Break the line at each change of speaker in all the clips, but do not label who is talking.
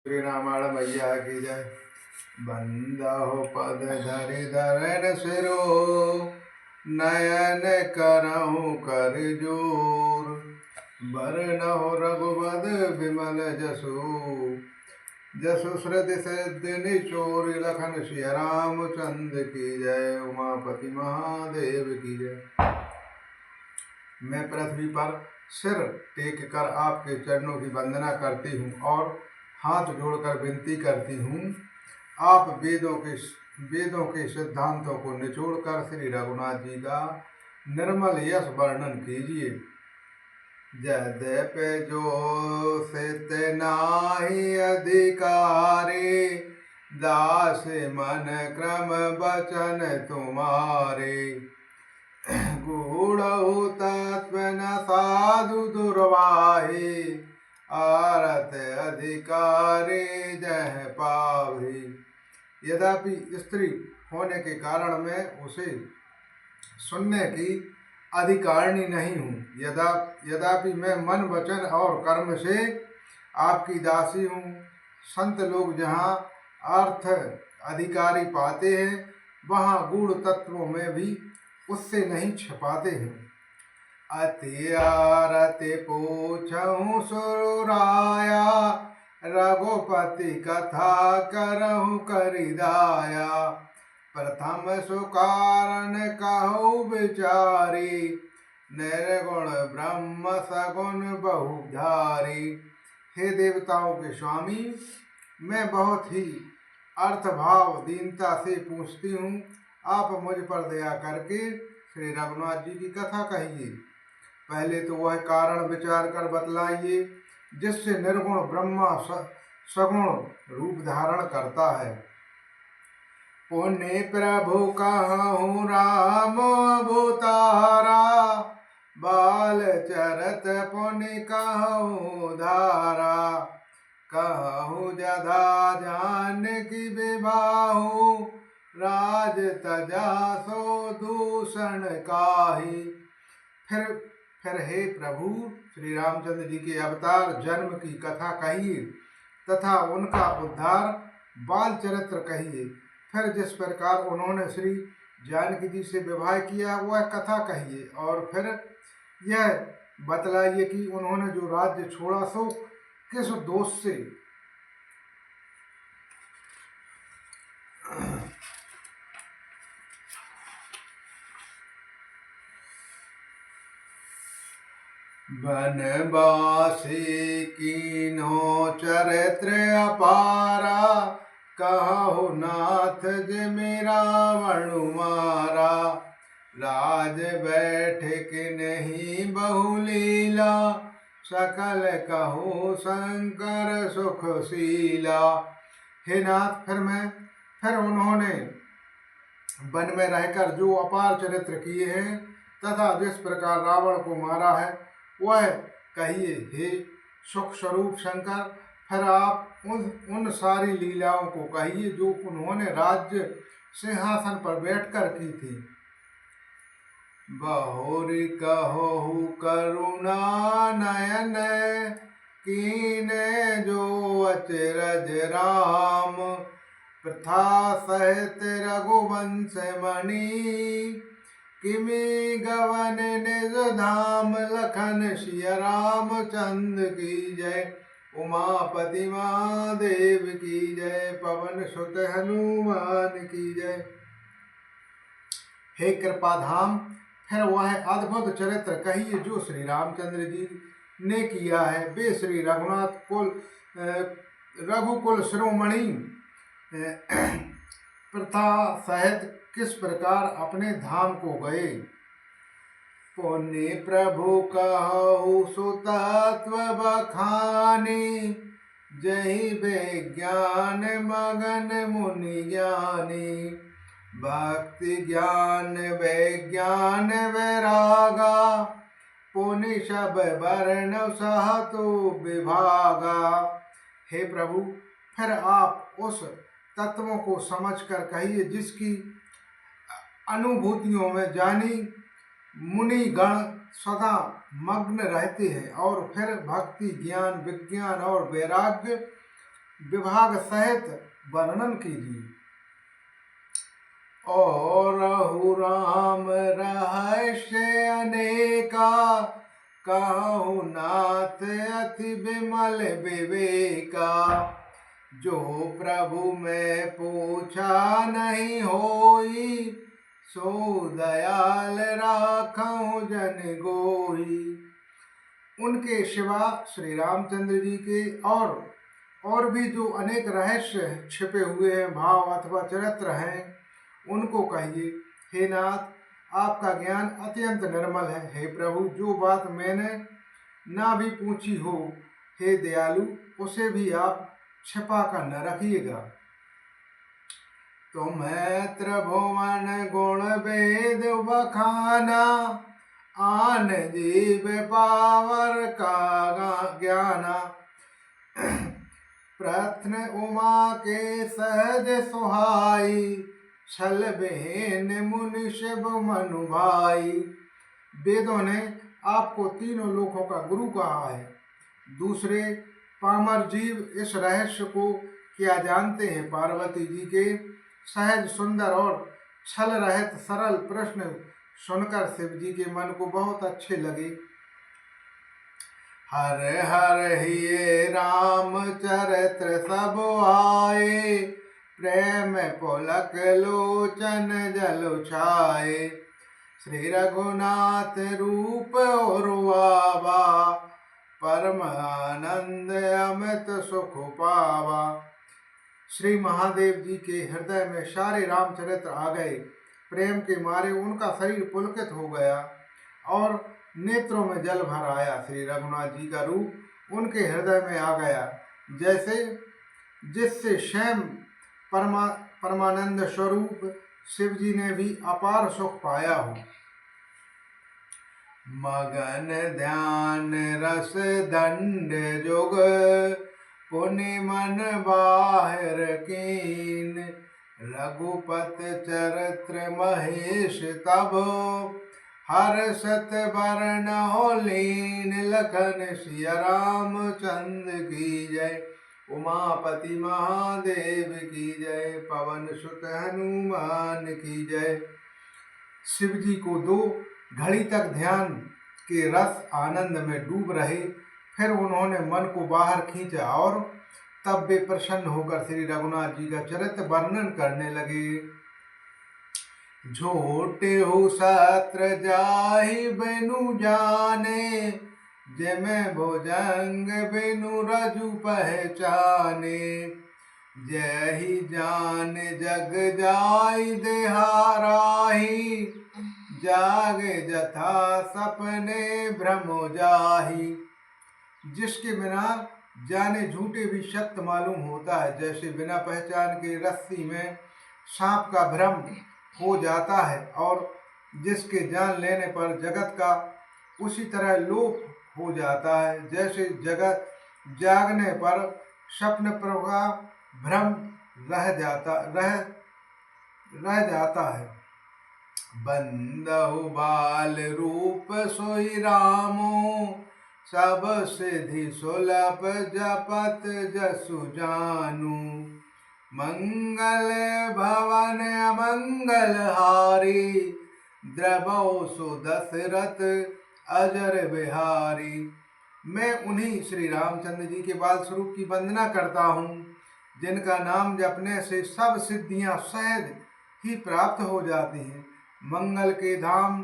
श्री रामायण मैया की जय। बंदहो पद धरि धरन सिरो, नयन करहु कर जोर। बरनहु रघुपद विमल जसु, जसु श्रुति सिद्धि निचोर। लखन सिया रामचंद्र की जय, उमापति महादेव की जय। मैं पृथ्वी पर सिर टेक कर आपके चरणों की वंदना करती हूँ और हाथ जोड़कर विनती करती हूँ, आप वेदों के सिद्धांतों को निचोड़कर श्री रघुनाथ जी का निर्मल यश वर्णन कीजिए। यद्यपि जो सित नाही अधिकारे, दास मन क्रम बचन तुम्हारे। गूढ़हु तत्व न साधु दुर्वाहे, आरत अधिकारी जह पावही। यद्यपि स्त्री होने के कारण मैं उसे सुनने की अधिकारिणी नहीं हूँ, यद्यपि मैं मन वचन और कर्म से आपकी दासी हूँ। संत लोग जहाँ अर्थ अधिकारी पाते हैं, वहाँ गूढ़ तत्वों में भी उससे नहीं छिपाते हैं। अति आरति पूछहु सुराया, रघुपति कथा करहु करिदाया। प्रथम सुकारण कहु विचारी, निर्गुण ब्रह्म सगुण बहुधारी। हे देवताओं के स्वामी, मैं बहुत ही अर्थभाव दीनता से पूछती हूँ, आप मुझ पर दया करके श्री रघुनाथ जी की कथा कहिए। पहले तो वह कारण विचार कर बतलाइए जिससे निर्गुण ब्रह्मा सगुण रूप धारण करता है। पुण्य प्रभु कहूँ राम अवतारा, बाल चरत पुण्य कहूँ धारा। कहूँ जधा जानकी विवाहु, राज तजा सो दूषण काहि। फिर हे प्रभु श्री रामचंद्र जी के अवतार जन्म की कथा कहिए तथा उनका उद्धार बाल चरित्र कहिए। फिर जिस प्रकार उन्होंने श्री जानकी जी से विवाह किया वह कथा कहिए, और फिर यह बतलाइए कि उन्होंने जो राज्य छोड़ा सो किस दोष से। बनवासी कीन्हो चरित्र अपारा, कहु नाथ जिमि रावण मारा। राज बैठक नहीं बहुलीला, सकल कहु शंकर सुखशीला। हे नाथ, फिर उन्होंने वन में रहकर जो अपार चरित्र किए हैं तथा जिस प्रकार रावण को मारा है वह कहिए। हे सुख स्वरूप शंकर, फिर आप उन सारी लीलाओं को कहिए जो उन्होंने राज्य सिंहासन पर बैठकर की थी। बहुरी कहो करुणा नयन, कीने जो अचरज राम। प्रथा सहित रघुवंश मणि, किमि गवन निज धाम। लखन सिया रामचंद्र की जय, उमापति महादेव की जय। पवन सुत हनुमान की जय। हे कृपाधाम, फिर वह अद्भुत चरित्र कहिए जो श्री रामचंद्र जी ने किया है। वे श्री रघुकुल शिरोमणि प्रथा सहित किस प्रकार अपने धाम को गए। पुण्य प्रभु कहु सुतत्व बखानी, जहि विज्ञान मगन मुनि ज्ञानी। भक्ति ज्ञान विज्ञान वैरागा, पुनि सब वर्ण सहतु विभागा। हे प्रभु, फिर आप उस तत्वों को समझकर कहिए जिसकी अनुभूतियों में जानी मुनि गण सदा मग्न रहते हैं, और फिर भक्ति ज्ञान विज्ञान और वैराग्य विभाग सहित वर्णन कीजिए। और राम रहस्य अनेका, कहूँ नाथ अति विमल विवेका। जो प्रभु में पूछा नहीं होई, सो दयाल राखऊं जन गोई। उनके सिवा श्री रामचंद्र जी के और भी जो अनेक रहस्य छिपे हुए हैं, भाव अथवा चरित्र हैं, उनको कहिए। हे नाथ, आपका ज्ञान अत्यंत निर्मल है। हे प्रभु, जो बात मैंने ना भी पूछी हो, हे दयालु, उसे भी आप छिपा कर न रखिएगा। तुम्हें त्रिभुवन गुण वेद बखाना, आन जीव पावर का ज्ञाना। प्रश्न उमा के सहज सुहाई, छल बेन मुनि शिव मनु भाई। वेदों ने आपको तीनों लोकों का गुरु कहा है। दूसरे पामर जीव इस रहस्य को क्या जानते हैं? पार्वती जी के सहज सुंदर और छल रहित सरल प्रश्न सुनकर शिव जी के मन को बहुत अच्छे लगे। हर हर हिये राम चरित्र सब आए, प्रेम पुलक लोचन जल छाए। श्री रघुनाथ रूप उर्वावा, परम आनंद अमित सुख पावा। श्री महादेव जी के हृदय में सारे रामचरित्र आ गए। प्रेम के मारे उनका शरीर पुलकित हो गया और नेत्रों में जल भर आया। श्री रघुनाथ जी का रूप उनके हृदय में आ गया, जैसे जिससे स्वयं परमानंद स्वरूप शिव जी ने भी अपार सुख पाया हो। मगन ध्यान रस दंड जुग, पुनि मन बाहिर कीन। रघुपत चरित्र महेश तब, हर्षत वर्ण हो लीन। लखन सिया राम चंद्र की जय, उमापति महादेव की जय। पवन सुत हनुमान की जय। शिव जी को 2 घड़ी तक ध्यान के रस आनंद में डूब रहे। फिर उन्होंने मन को बाहर खींचा और तब वे प्रसन्न होकर श्री रघुनाथ जी का चरित्र वर्णन करने लगे। झूठे हो शास्त्र जाहि बिनु जाने, जिमे भुजंग बिनु रजु पहचाने। जहि जान जग जाय देहाराही, जागे जथा सपने भ्रम जाही। जिसके बिना जाने झूठे भी सत्य मालूम होता है, जैसे बिना पहचान के रस्सी में सांप का भ्रम हो जाता है और जिसके जान लेने पर जगत का उसी तरह लोप हो जाता है। जैसे जगत जागने पर स्वप्न प्रभा भ्रम रह जाता है। बंदहु बाल रूप सोई रामो, सब सिद्धि सुलभ जपत जसु जानू। मंगल भवन अमंगल हारी, द्रवौ सुदशरथ अजर बिहारी। मैं उन्हीं श्री रामचंद्र जी के बाल स्वरूप की वंदना करता हूँ, जिनका नाम जपने से सब सिद्धियां सहज ही प्राप्त हो जाती हैं। मंगल के धाम,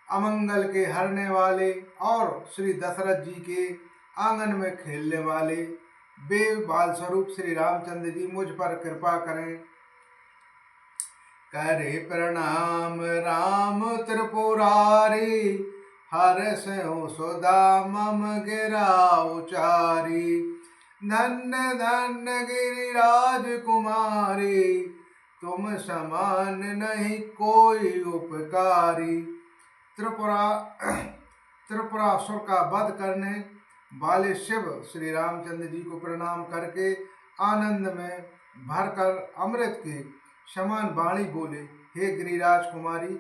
अमंगल के हरने वाले और श्री दशरथ जी के आंगन में खेलने वाले वे बाल स्वरूप श्री रामचंद्र जी मुझ पर कृपा करें। करे प्रणाम राम त्रिपुरारी, हर्षौ सुधा मम गिरा उचारी। धन्य धन्य गिरिराज कुमारी, तुम समान नहीं कोई उपकारी। त्रिपुरासुर का वध करने वाले शिव श्री रामचंद्र जी को प्रणाम करके आनंद में भरकर अमृत के समान वाणी बोले। हे गिरिराज कुमारी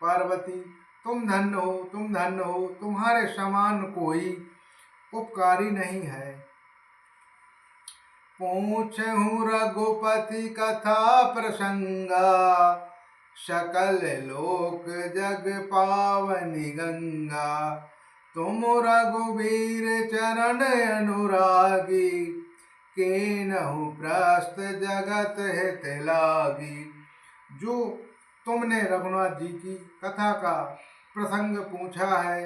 पार्वती, तुम धन्य हो, तुम धन्य हो, तुम्हारे समान कोई उपकारी नहीं है। पूछहूँ रघुपति कथा प्रसंगा, सकल लोक जग पावनी गंगा। तुम रघुवीर चरण अनुरागी, कीन्हु प्रस्त जगत हित लागी। जो तुमने रघुनाथ जी की कथा का प्रसंग पूछा है,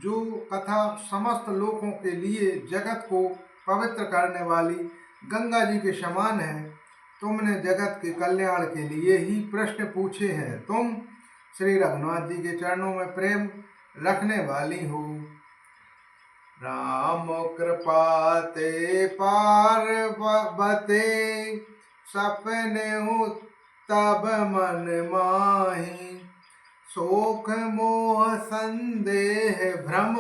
जो कथा समस्त लोकों के लिए जगत को पवित्र करने वाली गंगा जी के समान है, तुमने जगत के कल्याण के लिए ही प्रश्न पूछे हैं। तुम श्री रघुनाथ जी के चरणों में प्रेम रखने वाली हो। राम कृपा ते पार्वते, सपने तब मन माही। शोक मोह संदेह भ्रम,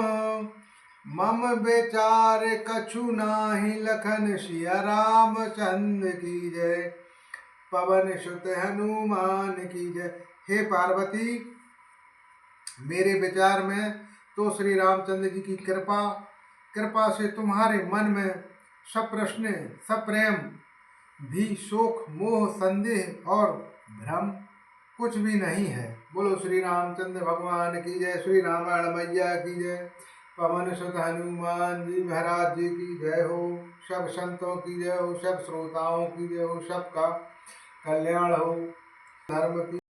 मम विचार कछु नाही। लखन सिया रामचंद्र की जय, पवन सुत हनुमान की जय। हे पार्वती, मेरे विचार में तो श्री रामचंद्र जी की कृपा से तुम्हारे मन में सप्रश्न सप्रेम भी शोक मोह संदेह और भ्रम कुछ भी नहीं है। बोलो श्री रामचंद्र भगवान की जय, श्री रामायण मैया की जय, पवन सुत हनुमान जी महाराज जी की जय हो। सब संतों की जय हो, सब श्रोताओं की जय हो, सबका कल्याण हो। धर्म की